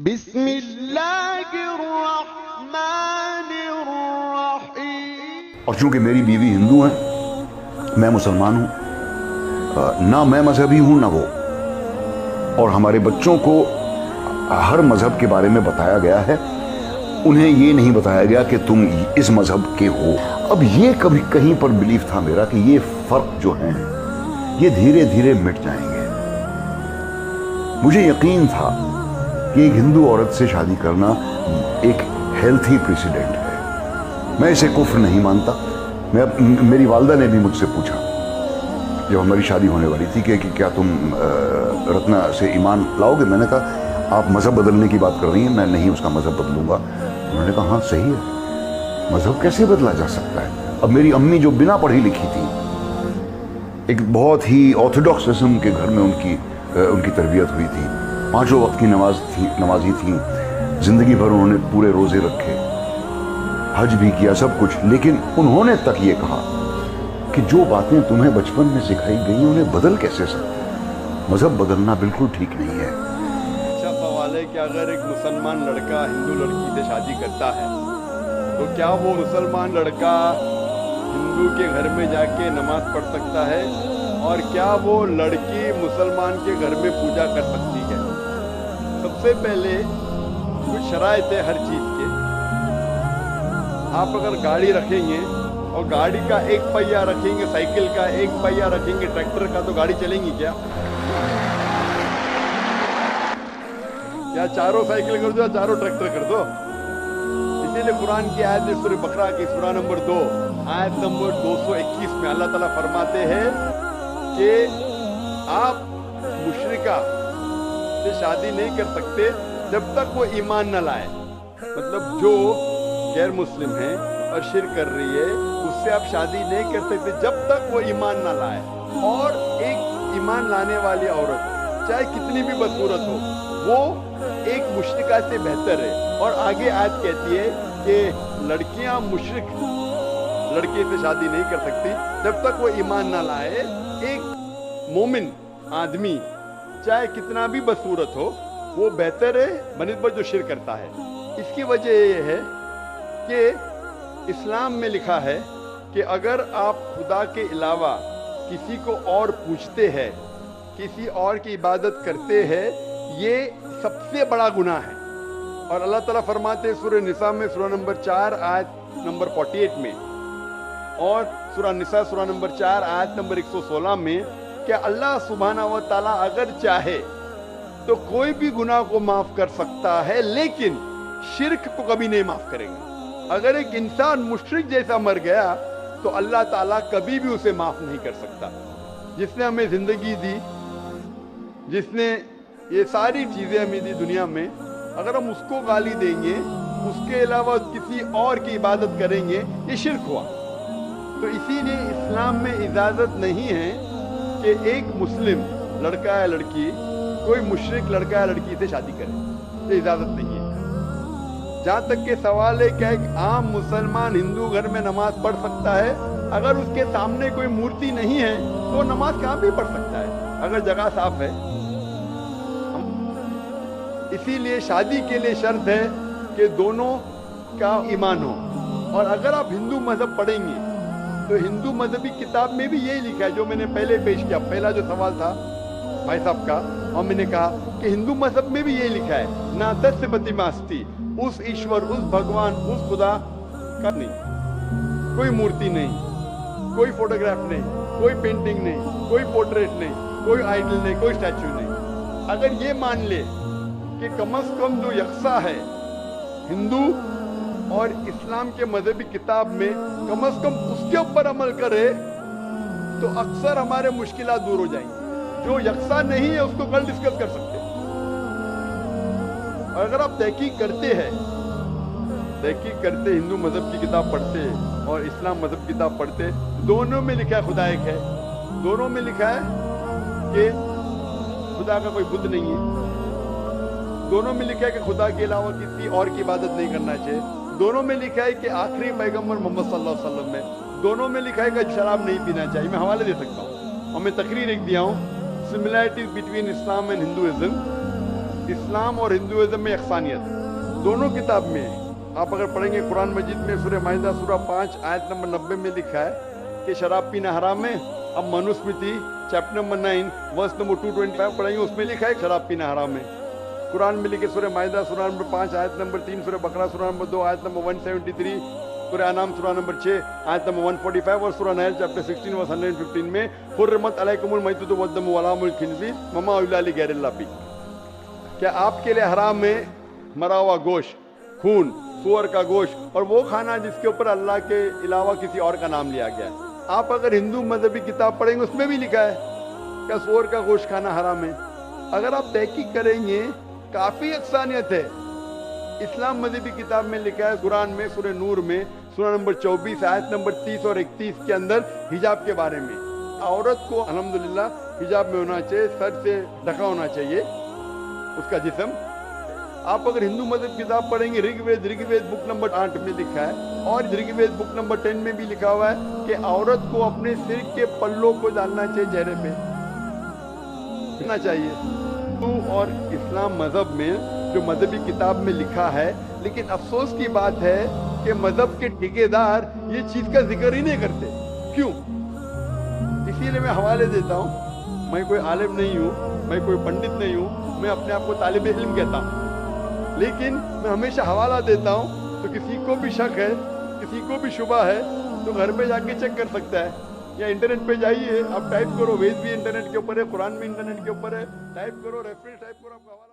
بسم اللہ الرحمن الرحیم۔ اور چونکہ میری بیوی ہندو ہیں، میں مسلمان ہوں، نہ میں مذہبی ہوں نہ وہ، اور ہمارے بچوں کو ہر مذہب کے بارے میں بتایا گیا ہے، انہیں یہ نہیں بتایا گیا کہ تم اس مذہب کے ہو۔ اب یہ کبھی کہیں پر بلیف تھا میرا کہ یہ فرق جو ہیں یہ دھیرے دھیرے مٹ جائیں گے۔ مجھے یقین تھا کہ ایک ہندو عورت سے شادی کرنا ایک ہیلتھی پریسیڈنٹ ہے، میں اسے کفر نہیں مانتا۔ میری والدہ نے بھی مجھ سے پوچھا جب ہماری شادی ہونے والی تھی کہ کیا تم رتنا سے ایمان لاؤ گے؟ میں نے کہا آپ مذہب بدلنے کی بات کر رہی ہیں، میں نہیں اس کا مذہب بدلوں گا۔ انہوں نے کہا ہاں صحیح ہے، مذہب کیسے بدلا جا سکتا ہے؟ اب میری امی جو بنا پڑھی لکھی تھی، ایک بہت ہی آرتھوڈاکس قسم کے گھر میں ان کی تربیت ہوئی تھی، 5 وقت کی نمازی تھیں، زندگی بھر انہوں نے پورے روزے رکھے، حج بھی کیا، سب کچھ، لیکن انہوں نے تک یہ کہا کہ جو باتیں تمہیں بچپن میں سکھائی گئی انہیں بدل کیسے سکتے؟ مذہب بدلنا بالکل ٹھیک نہیں ہے۔ اچھا سوال ہے کہ اگر ایک مسلمان لڑکا ہندو لڑکی سے شادی کرتا ہے تو کیا وہ مسلمان لڑکا ہندو کے گھر میں جا کے نماز پڑھ سکتا ہے، اور کیا وہ لڑکی مسلمان کے گھر میں پوجا کر سکتی ہے؟ سب سے پہلے کچھ شرائط ہے ہر چیز کے۔ آپ اگر گاڑی رکھیں گے اور گاڑی کا ایک پہیہ رکھیں گے، سائیکل کا ایک پہیہ رکھیں گے، ٹریکٹر کا، تو گاڑی چلیں گی کیا؟ یا چاروں سائیکل کر دو یا چاروں ٹریکٹر کر دو؟ اسی لیے قرآن کی آیت ہے سورہ بقرہ کی سورہ نمبر 2 آیت نمبر 221 میں اللہ تعالیٰ فرماتے ہیں کہ آپ مشرکہ سے شادی نہیں کر سکتے جب تک وہ ایمان نہ لائے۔ مطلب جو غیر مسلم ہے اور شرک کر رہی ہے اس سے آپ شادی نہیں کر سکتے جب تک وہ ایمان نہ لائے۔ اور ایک ایمان لانے والی عورت چاہے کتنی بھی بدصورت ہو وہ ایک مشرکہ سے بہتر ہے۔ اور آگے آیت کہتی ہے کہ لڑکیاں مشرک لڑکے سے شادی نہیں کر سکتی جب تک وہ ایمان نہ لائے۔ ایک مومن آدمی چاہے کتنا بھی بدصورت ہو وہ بہتر ہے بنسبت جو شرک کرتا ہے۔ اس کی وجہ یہ ہے کہ اسلام میں لکھا ہے کہ اگر آپ خدا کے علاوہ کسی کو اور پوچھتے ہیں، کسی اور کی عبادت کرتے ہیں، یہ سب سے بڑا گناہ ہے۔ اور اللہ تعالیٰ فرماتے ہیں سورہ نساء میں سورہ نمبر 4 آیت نمبر 48 میں، اور سورہ نساء سورہ نمبر 4 آیت نمبر 116 میں کہ اللہ سبحانہ و تعالیٰ اگر چاہے تو کوئی بھی گناہ کو معاف کر سکتا ہے، لیکن شرک کو کبھی نہیں معاف کریں گے۔ اگر ایک انسان مشرک جیسا مر گیا تو اللہ تعالیٰ کبھی بھی اسے معاف نہیں کر سکتا۔ جس نے ہمیں زندگی دی، جس نے یہ ساری چیزیں ہمیں دی دنیا میں، اگر ہم اس کو گالی دیں گے، اس کے علاوہ کسی اور کی عبادت کریں گے، یہ شرک ہوا۔ تو اسی لیے اسلام میں اجازت نہیں ہے کہ ایک مسلم لڑکا یا لڑکی کوئی مشرک لڑکا یا لڑکی سے شادی کرے، یہ اجازت نہیں ہے۔ جہاں تک کہ سوال ہے کہ ایک عام مسلمان ہندو گھر میں نماز پڑھ سکتا ہے، اگر اس کے سامنے کوئی مورتی نہیں ہے تو وہ نماز کہاں بھی پڑھ سکتا ہے اگر جگہ صاف ہے۔ اسی لیے شادی کے لیے شرط ہے کہ دونوں کا ایمان ہو۔ اور اگر آپ ہندو مذہب پڑھیں گے تو ہندو مذہبی کتاب میں بھی یہی لکھا ہے جو میں نے پہلے پیش کیا، پہلا جو سوال تھا بھائی صاحب کا، اور میں نے کہا کہ ہندو مذہب میں بھی یہی لکھا ہے، نہ تس پتیماستی، اس ایشور، اس بھگوان، اس خدا کا نہیں، کوئی مورتی نہیں، کوئی فوٹوگراف نہیں، کوئی پینٹنگ نہیں، کوئی پورٹریٹ نہیں، کوئی آئیڈل نہیں، کوئی اسٹیچو نہیں۔ اگر یہ مان لے کہ کم از کم جو یکساں ہے ہندو اور اسلام کے مذہبی کتاب میں، کم از کم اس کے اوپر عمل کرے تو اکثر ہمارے مشکلات دور ہو جائیں گی۔ جو یکساں نہیں ہے اس کو کل ڈسکس کر سکتے ہیں۔ اور اگر آپ تحقیق کرتے ہندو مذہب کی کتاب پڑھتے اور اسلام مذہب کی کتاب پڑھتے، دونوں میں لکھا ہے خدا ایک ہے، دونوں میں لکھا ہے کہ خدا کا کوئی بت نہیں ہے، دونوں میں لکھا ہے کہ خدا کے علاوہ کسی اور کی عبادت نہیں کرنا چاہیے، دونوں میں لکھا ہے کہ آخری پیغمبر محمد صلی اللہ علیہ وسلم میں، دونوں میں لکھا ہے کہ شراب نہیں پینا چاہیے۔ میں حوالے دے سکتا ہوں اور میں تقریر ایک دیا ہوں، similarities between Islam and Hinduism. اسلام اور ہندوازم میں یکسانیت دونوں کتاب میں ہے. آپ اگر پڑھیں گے قرآن مجید میں سورہ مائدہ سورہ 5 آیت نمبر 90 میں لکھا ہے کہ شراب پینا حرام ہے. اب Manusmriti chapter number 9 verse number 225 پڑھیں گے, اس میں لکھا ہے کہ شراب پینا حرام ہے. قرآن میں لکھے سورہ مائدہ سورہ نمبر 5 آیت نمبر 3, سورہ بقرہ سورہ نمبر 2 آیت نمبر 173, سورہ انعام سورہ نمبر 6 آیت نمبر 145 اور سورہ نحل چیپٹر 16 ورس 115 میں حرمت علیکم المیتۃ والدم ولحم الخنزیر وما اہل لغیر اللہ بہ. کیا آپ کے لیے حرام ہے مرا ہوا گوشت, خون, سور کا گوشت اور وہ کھانا جس کے اوپر اللہ کے علاوہ کسی اور کا نام لیا گیا ہے. آپ اگر ہندو مذہبی کتاب پڑھیں گے اس میں بھی لکھا ہے کیا سور کا گوشت کھانا حرام ہے. اگر آپ تحقیق کریں گے کافی یکسانیت ہے. اسلام مذہبی کتاب میں لکھا ہے قرآن میں سورہ نور میں سورہ نمبر 24 آیت نمبر 30 اور 31 کے اندر حجاب کے بارے میں عورت کو الحمدللہ حجاب میں ہونا چاہیے, سر سے ڈھکا ہونا چاہیے اس کا جسم. آپ اگر ہندو مذہب کتاب پڑھیں گے رگ وید بک نمبر 8 میں لکھا ہے اور رگ وید بک نمبر 10 میں بھی لکھا ہوا ہے کہ عورت کو اپنے سر کے پلوں کو ڈالنا چاہیے چہرے پہ رکھنا چاہیے. تو اور اسلام مذہب میں جو مذہبی کتاب میں لکھا ہے, لیکن افسوس کی بات ہے کہ مذہب کے ٹھیکیدار یہ چیز کا ذکر ہی نہیں کرتے. کیوں؟ اسی لیے میں حوالے دیتا ہوں. میں کوئی عالم نہیں ہوں, میں کوئی پنڈت نہیں ہوں, میں اپنے آپ کو طالب علم کہتا ہوں, لیکن میں ہمیشہ حوالہ دیتا ہوں. تو کسی کو بھی شک ہے, کسی کو بھی شبہ ہے تو گھر پہ جا کے چیک کر سکتا ہے, یا انٹرنیٹ پہ جائیے, آپ ٹائپ کرو, وید بھی انٹرنیٹ کے اوپر ہے, قرآن بھی انٹرنیٹ کے اوپر ہے, ٹائپ کرو, ریفرنس ٹائپ کرو, آپ کا حوالہ